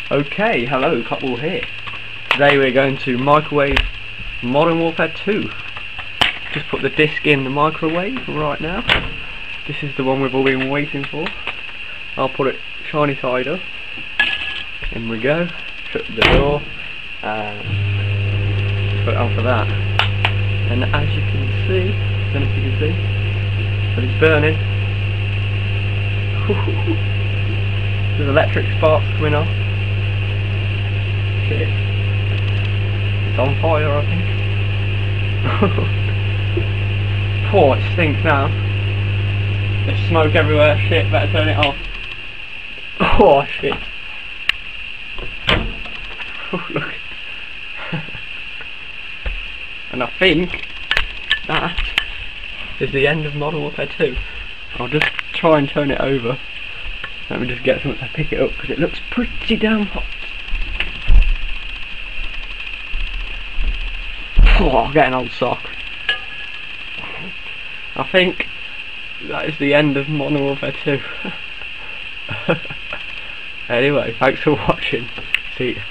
Okay, hello, couple here. Today we're going to microwave Modern Warfare 2. Just put the disc in the microwave right now. This is the one we've all been waiting for. I'll put it shiny side up. In we go. Shut the door and put it on for that. And as you can see, I don't know if you can see, but it's burning. There's electric sparks coming off. Shit. It's on fire, I think. Oh, it stinks now. There's smoke everywhere. Shit, better turn it off. Oh, shit. Oh, look. And I think that is the end of Modern Warfare 2. I'll just try and turn it over. Let me just get something to pick it up because it looks pretty damn hot. Oh, I'll get an old sock. I think that is the end of Modern Warfare 2. Anyway, thanks for watching. See ya.